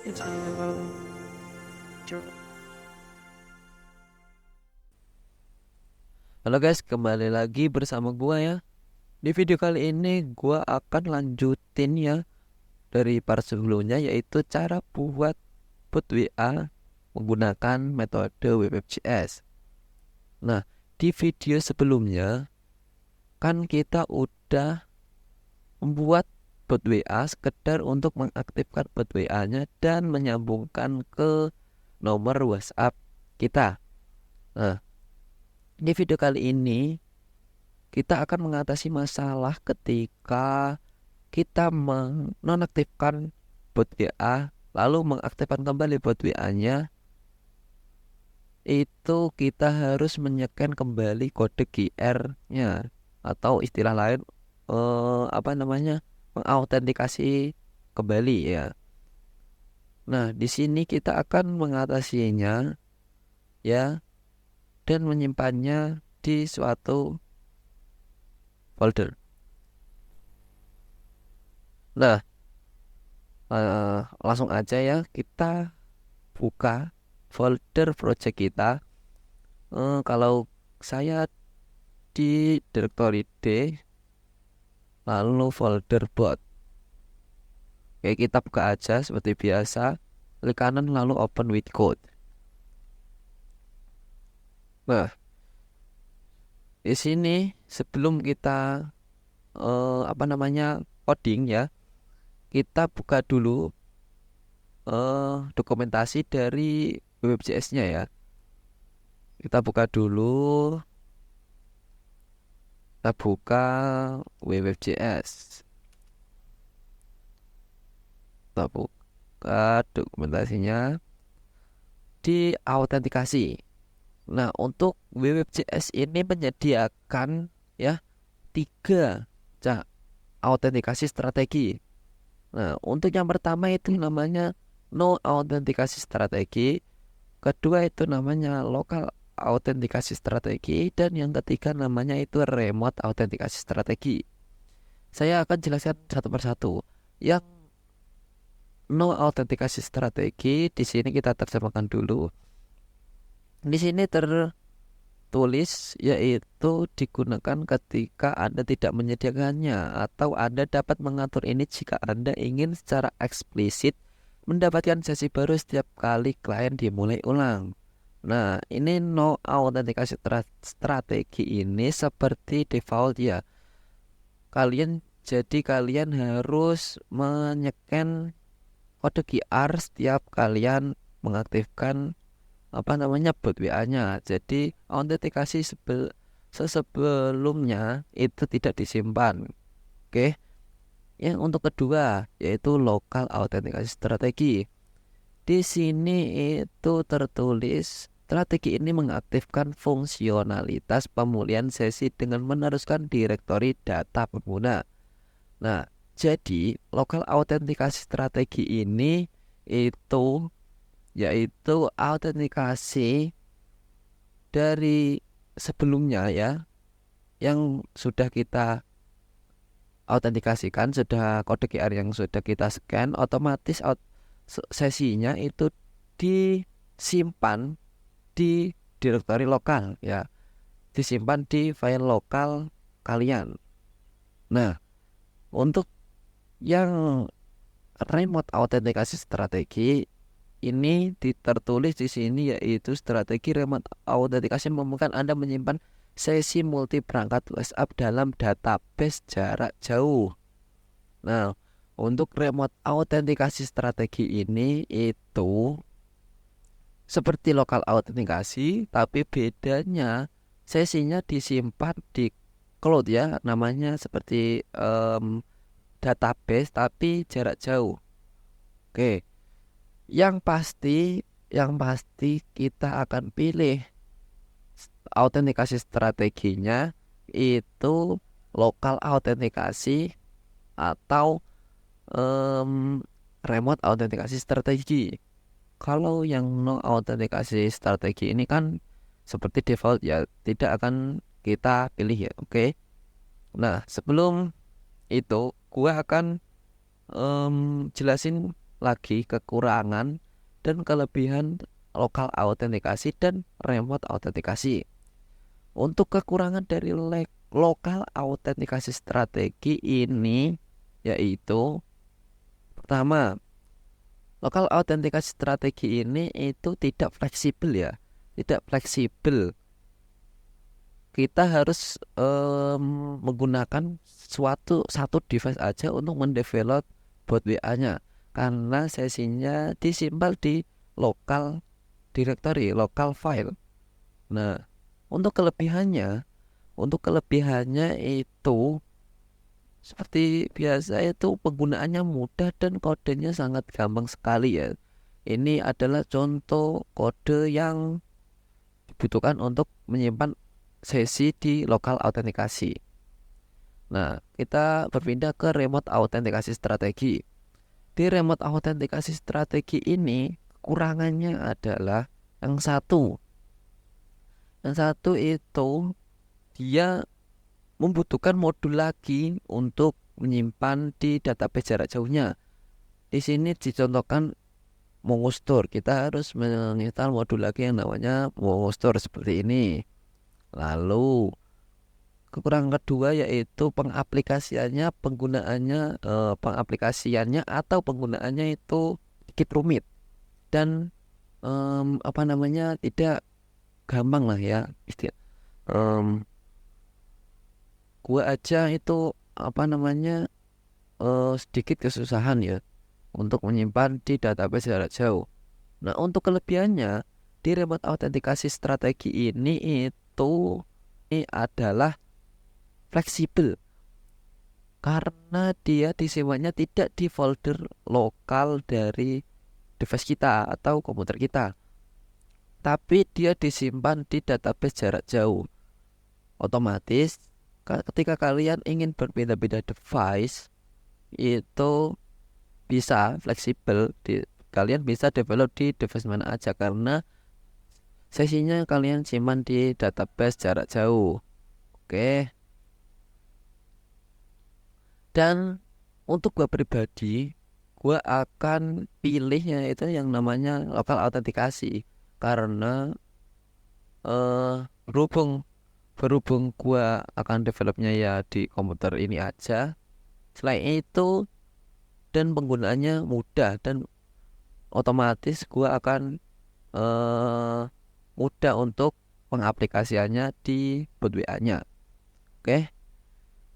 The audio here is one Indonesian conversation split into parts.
Halo guys, kembali lagi bersama gua ya. Di video kali ini gua akan lanjutin ya dari part sebelumnya, yaitu cara buat bot WA menggunakan metode WebJS. Nah, di video sebelumnya kan kita udah membuat bot WA sekedar untuk mengaktifkan bot WA-nya dan menyambungkan ke nomor WhatsApp kita. Nah, di video kali ini kita akan mengatasi masalah ketika kita menonaktifkan bot WA lalu mengaktifkan kembali bot WA-nya. Itu kita harus menyekan kembali kode QR-nya atau istilah lain mengautentikasi kembali ya. Nah, di sini kita akan mengatasinya ya dan menyimpannya di suatu folder. Nah, langsung aja ya kita buka folder project kita. Kalau saya di directory D, lalu folder bot. Oke, kita buka aja seperti biasa. Klik kanan lalu open with code. Nah, di sini sebelum kita coding ya, kita buka dulu dokumentasi dari WebJS-nya ya. Kita buka dulu, kita buka WebJS. Kita buka dokumentasinya di autentikasi. Nah, untuk WebJS ini menyediakan ya 3 autentikasi strategi. Nah, untuk yang pertama itu namanya no autentikasi strategi, kedua itu namanya lokal autentikasi strategi, dan yang ketiga namanya itu remote autentikasi strategi. Saya akan jelaskan satu persatu. Yang no autentikasi strategi di sini kita terjemahkan dulu. Di sini tertulis yaitu digunakan ketika Anda tidak menyediakannya, atau Anda dapat mengatur ini jika Anda ingin secara eksplisit mendapatkan sesi baru setiap kali klien dimulai ulang. Nah, ini no autentikasi strategi ini seperti default ya. Kalian harus menyekan kode QR setiap kalian mengaktifkan bot WA-nya. Jadi autentikasi sebelumnya itu tidak disimpan. Oke. Yang untuk kedua yaitu lokal autentikasi strategi. Di sini itu tertulis strategi ini mengaktifkan fungsionalitas pemulihan sesi dengan meneruskan direktori data pengguna. Nah, jadi lokal autentikasi strategi ini itu yaitu autentikasi dari sebelumnya ya, yang sudah kita autentikasikan, sudah kode QR yang sudah kita scan, otomatis sesinya itu disimpan di direktori lokal ya, disimpan di file lokal kalian. Nah, untuk yang remote autentikasi strategi ini tertulis di sini yaitu strategi remote autentikasi memungkinkan Anda menyimpan sesi multi perangkat WhatsApp dalam database jarak jauh. Nah, untuk remote autentikasi strategi ini itu seperti lokal autentikasi, tapi bedanya sesinya disimpan di cloud ya, namanya seperti database tapi jarak jauh. Oke. Yang pasti kita akan pilih autentikasi strateginya itu lokal autentikasi atau remote autentikasi strategi. Kalau yang no autentikasi strategi ini kan seperti default ya, tidak akan kita pilih ya. Oke. Nah, sebelum itu gua akan jelasin lagi kekurangan dan kelebihan lokal autentikasi dan remote autentikasi. Untuk kekurangan dari lokal autentikasi strategi ini yaitu pertama, lokal autentikasi strategi ini itu tidak fleksibel ya, tidak fleksibel. Kita harus menggunakan satu device aja untuk mendevelop bot WA-nya karena sesinya disimpan di lokal directory, lokal file. Nah, untuk kelebihannya itu seperti biasa itu penggunaannya mudah dan kodenya sangat gampang sekali ya. Ini adalah contoh kode yang dibutuhkan untuk menyimpan sesi di lokal autentikasi. Nah, kita berpindah ke remote autentikasi strategi. Di remote autentikasi strategi ini kekurangannya adalah yang satu. Yang satu itu dia membutuhkan modul lagi untuk menyimpan di database jarak jauhnya. Di sini dicontohkan Mongo Store. Kita harus menginstal modul lagi yang namanya Mongo Store seperti ini. Lalu kekurangan kedua yaitu pengaplikasiannya atau penggunaannya itu sedikit rumit dan tidak gampang lah ya. Gua aja itu sedikit kesusahan ya untuk menyimpan di database jarak jauh. Nah, untuk kelebihannya di remote autentikasi strategi ini adalah fleksibel karena dia disimpannya tidak di folder lokal dari device kita atau komputer kita, tapi dia disimpan di database jarak jauh. Otomatis ketika kalian ingin berpindah-pindah device itu bisa fleksibel, kalian bisa develop di device mana aja karena sesinya kalian simpan di database jarak jauh. Oke. Dan untuk gua pribadi, gua akan pilihnya itu yang namanya lokal autentikasi karena berhubung gua akan developnya ya di komputer ini aja. Selain itu dan penggunaannya mudah dan otomatis gua akan mudah untuk pengaplikasiannya di bot WA-nya. Oke.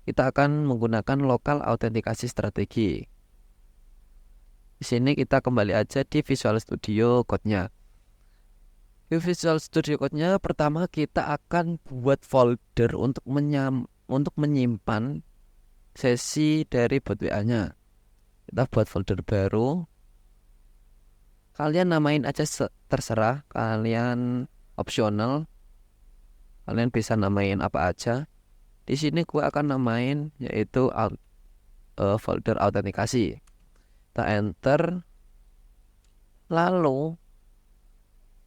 Kita akan menggunakan lokal autentikasi strategi. Di sini kita kembali aja di Visual Studio Code-nya. Di Visual Studio Code-nya pertama kita akan buat folder untuk menyimpan sesi dari bot WA-nya. Kita buat folder baru. Kalian namain aja terserah, kalian optional. Kalian bisa namain apa aja. Di sini gue akan namain yaitu folder autentikasi. Kita enter. Lalu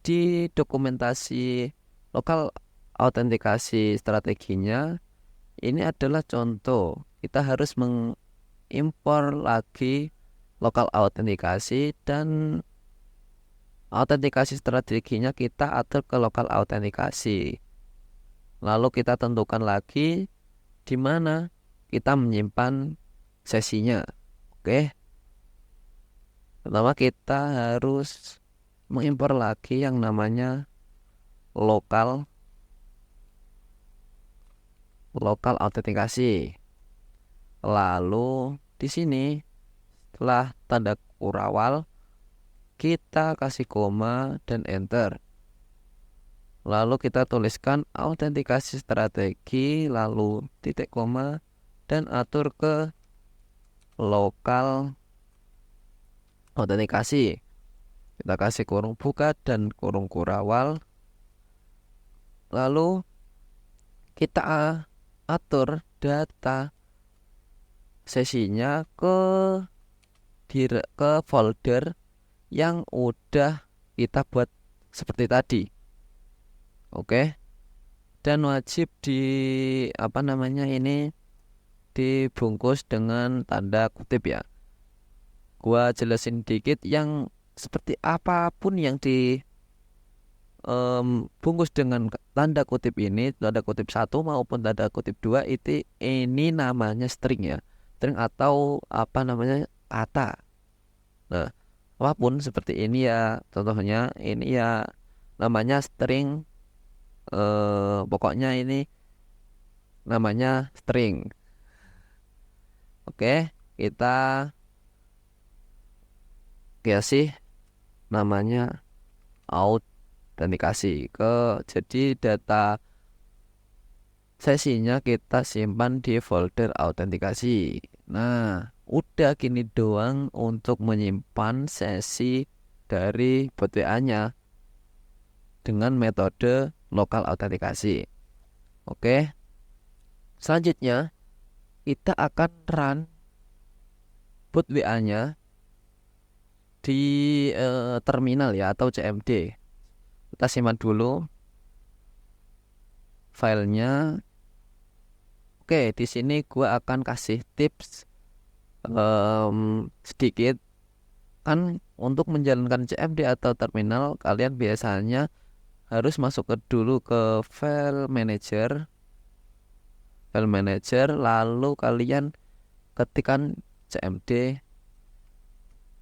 di dokumentasi lokal autentikasi strateginya ini adalah contoh. Kita harus mengimpor lagi lokal autentikasi dan autentikasi strateginya kita atur ke lokal autentikasi. Lalu kita tentukan lagi di mana kita menyimpan sesinya. Oke. Pertama kita harus mengimpor lagi yang namanya lokal autentikasi. Lalu di sini setelah tanda kurawal kita kasih koma dan enter. Lalu kita tuliskan autentikasi strategi, lalu titik koma dan atur ke lokal autentikasi. Kita kasih kurung buka dan kurung kurawal. Lalu kita atur data sesinya ke folder yang udah kita buat seperti tadi. Oke. Dan wajib dibungkus dengan tanda kutip ya. gua jelasin dikit yang seperti apapun yang di bungkus dengan tanda kutip ini, tanda kutip satu maupun tanda kutip dua, itu ini namanya string ya, string atau apa namanya, kata. Nah, apapun seperti ini ya, contohnya ini ya namanya string, pokoknya ini namanya string. Oke, kita kasih namanya autentikasi jadi data sesinya kita simpan di folder autentikasi. Nah, udah gini doang untuk menyimpan sesi dari bot WA-nya dengan metode lokal autentikasi. Oke. Selanjutnya kita akan run bot WA-nya di terminal ya, atau CMD. Kita simpan dulu filenya. Oke, di sini gua akan kasih tips sedikit. Kan untuk menjalankan CMD atau terminal, kalian biasanya harus masuk dulu ke file manager, lalu kalian ketikkan CMD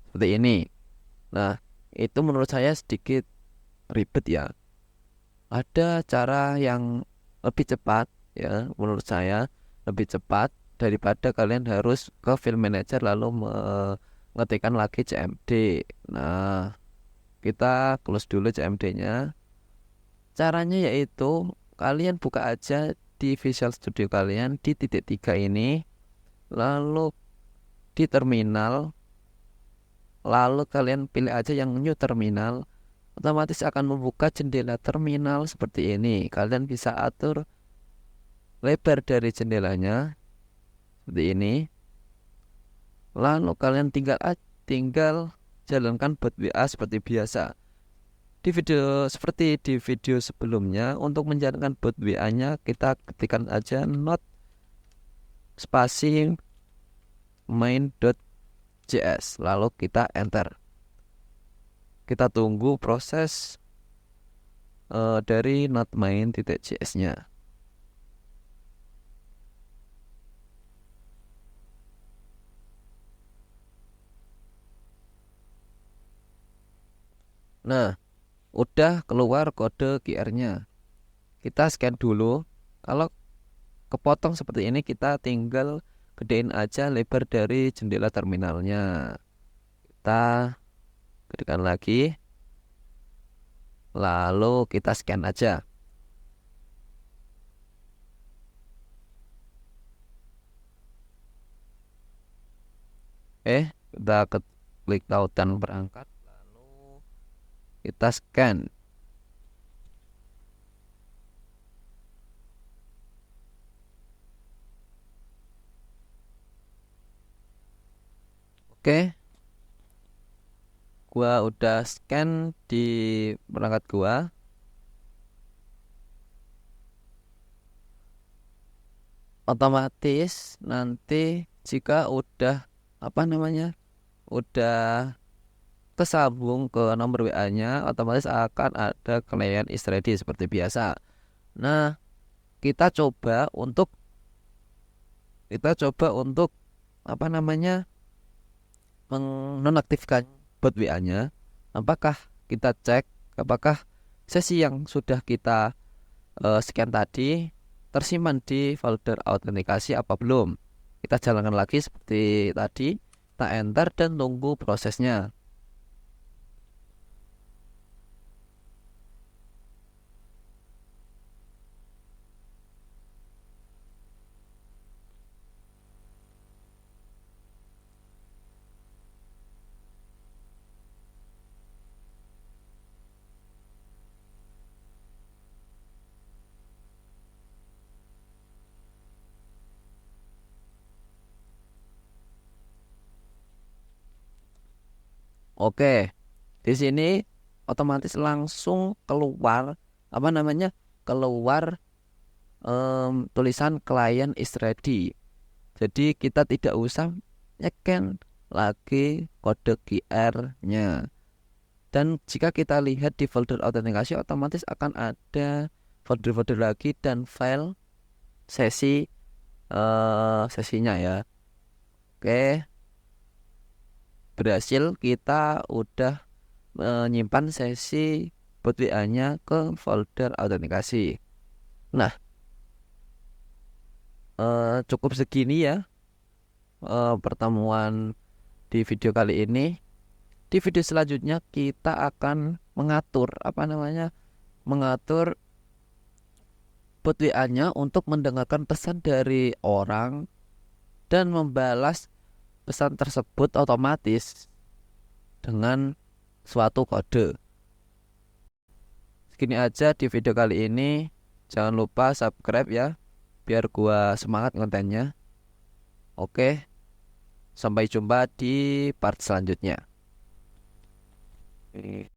seperti ini. Nah, itu menurut saya sedikit ribet ya. Ada cara yang lebih cepat ya, menurut saya lebih cepat daripada kalian harus ke file manager lalu mengetikkan lagi CMD. Nah, kita close dulu CMD-nya. Caranya yaitu kalian buka aja di Visual Studio kalian di titik 3 ini, lalu di terminal, lalu kalian pilih aja yang new terminal. Otomatis akan membuka jendela terminal seperti ini. Kalian bisa atur lebar dari jendelanya seperti ini. Lalu kalian tinggal jalankan bot WA seperti biasa. Seperti di video sebelumnya, untuk menjalankan bot WA-nya kita ketikkan aja not spasi main.js, lalu kita enter. Kita tunggu proses dari not main.js-nya. Nah, udah keluar kode QR-nya. Kita scan dulu. Kalau kepotong seperti ini, kita tinggal gedein aja lebar dari jendela terminalnya. Kita gedekan lagi, lalu kita scan aja. Kita klik tautan berangkat, lalu kita scan. Oke, gua udah scan di perangkat gua. Otomatis nanti jika udah udah kesambung ke nomor WA-nya, otomatis akan ada client is ready seperti biasa. Nah, kita coba untuk menonaktifkan bot WA-nya. Apakah kita cek apakah sesi yang sudah kita scan tadi tersimpan di folder autentikasi apa belum. Kita jalankan lagi seperti tadi, kita enter dan tunggu prosesnya. Oke, di sini otomatis langsung keluar keluar tulisan client is ready. Jadi kita tidak usah nyekan lagi kode QR-nya. Dan jika kita lihat di folder autentikasi, otomatis akan ada folder-folder lagi dan file sesinya ya. Oke, berhasil, kita udah menyimpan sesi bot WA-nya ke folder autentikasi. Nah, cukup segini ya pertemuan di video kali ini. Di video selanjutnya kita akan mengatur mengatur bot WA-nya untuk mendengarkan pesan dari orang dan membalas pesan tersebut otomatis dengan suatu kode. Segini aja di video kali ini. Jangan lupa subscribe ya, biar gua semangat kontennya. Oke, sampai jumpa di part selanjutnya.